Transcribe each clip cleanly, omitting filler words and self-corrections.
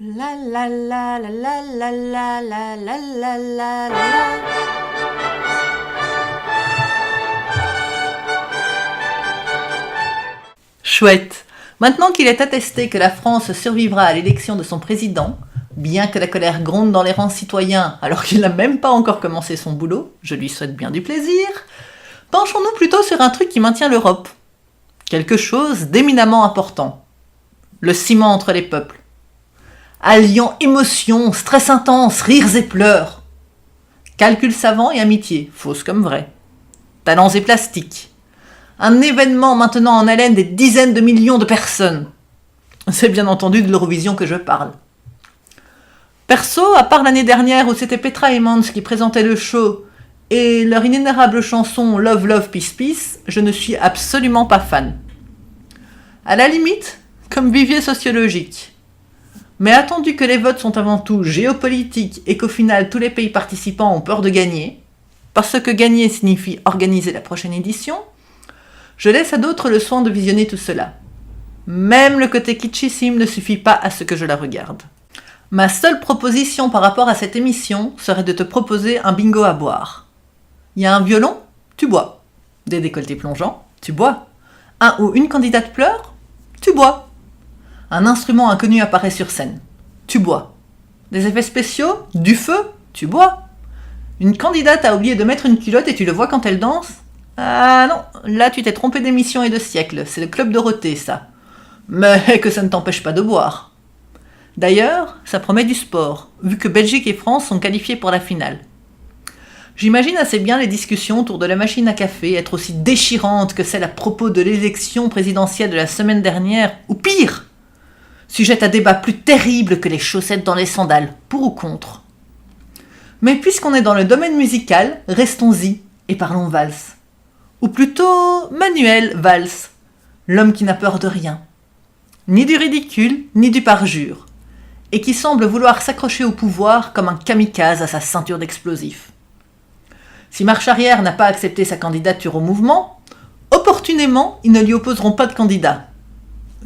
La la la la la la la la la la la la. Chouette. Maintenant qu'il est attesté que la France survivra à l'élection de son président, bien que la colère gronde dans les rangs citoyens alors qu'il n'a même pas encore commencé son boulot, je lui souhaite bien du plaisir, penchons-nous plutôt sur un truc qui maintient l'Europe. Quelque chose d'éminemment important. Le ciment entre les peuples. Alliant émotion, stress intense, rires et pleurs. Calcul savant et amitié, fausse comme vraie. Talents et plastiques. Un événement maintenant en haleine des dizaines de millions de personnes. C'est bien entendu de l'Eurovision que je parle. Perso, à part l'année dernière où c'était Petra et Mans qui présentaient le show et leur inénarrable chanson Love Love Peace Peace, je ne suis absolument pas fan. À la limite, comme vivier sociologique. Mais attendu que les votes sont avant tout géopolitiques et qu'au final tous les pays participants ont peur de gagner, parce que gagner signifie organiser la prochaine édition, je laisse à d'autres le soin de visionner tout cela. Même le côté kitschissime ne suffit pas à ce que je la regarde. Ma seule proposition par rapport à cette émission serait de te proposer un bingo à boire. Il y a un violon, tu bois. Des décolletés plongeants, tu bois. Un ou une candidate pleure, tu bois. Un instrument inconnu apparaît sur scène, tu bois. Des effets spéciaux, du feu, tu bois. Une candidate a oublié de mettre une culotte et tu le vois quand elle danse. Ah non, là tu t'es trompé d'émission et de siècle, c'est le Club Dorothée ça. Mais que ça ne t'empêche pas de boire. D'ailleurs, ça promet du sport, vu que Belgique et France sont qualifiés pour la finale. J'imagine assez bien les discussions autour de la machine à café être aussi déchirantes que celles à propos de l'élection présidentielle de la semaine dernière, ou pire, sujet à débat plus terrible que les chaussettes dans les sandales, pour ou contre. Mais puisqu'on est dans le domaine musical, restons-y et parlons valse. Ou plutôt Manuel Valls, l'homme qui n'a peur de rien, ni du ridicule, ni du parjure, et qui semble vouloir s'accrocher au pouvoir comme un kamikaze à sa ceinture d'explosifs. Si Marche Arrière n'a pas accepté sa candidature au mouvement, opportunément, ils ne lui opposeront pas de candidat.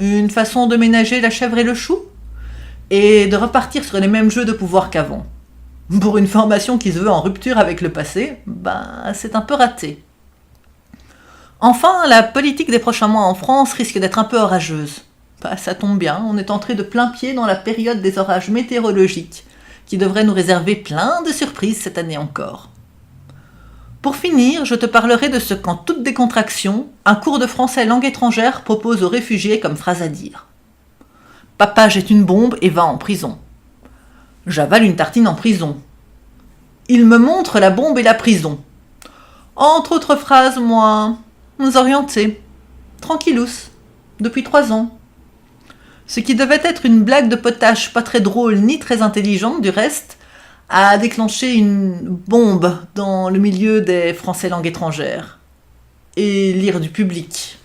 Une façon de ménager la chèvre et le chou, et de repartir sur les mêmes jeux de pouvoir qu'avant. Pour une formation qui se veut en rupture avec le passé, c'est un peu raté. Enfin, la politique des prochains mois en France risque d'être un peu orageuse. Ça tombe bien, on est entré de plein pied dans la période des orages météorologiques, qui devrait nous réserver plein de surprises cette année encore. Pour finir, je te parlerai de ce qu'en toute décontraction, un cours de français langue étrangère propose aux réfugiés comme phrase à dire. Papa jette une bombe et va en prison. J'avale une tartine en prison. Il me montre la bombe et la prison. Entre autres phrases moins orientées, tranquillous, depuis 3 ans. Ce qui devait être une blague de potache pas très drôle ni très intelligente du reste, a déclenché une bombe dans le milieu des Français langue étrangère. Et lire du public.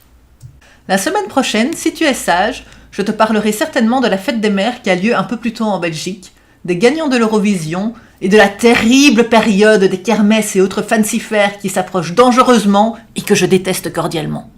La semaine prochaine, si tu es sage, je te parlerai certainement de la fête des mères qui a lieu un peu plus tôt en Belgique, des gagnants de l'Eurovision et de la terrible période des kermesses et autres fancy fairs qui s'approchent dangereusement et que je déteste cordialement.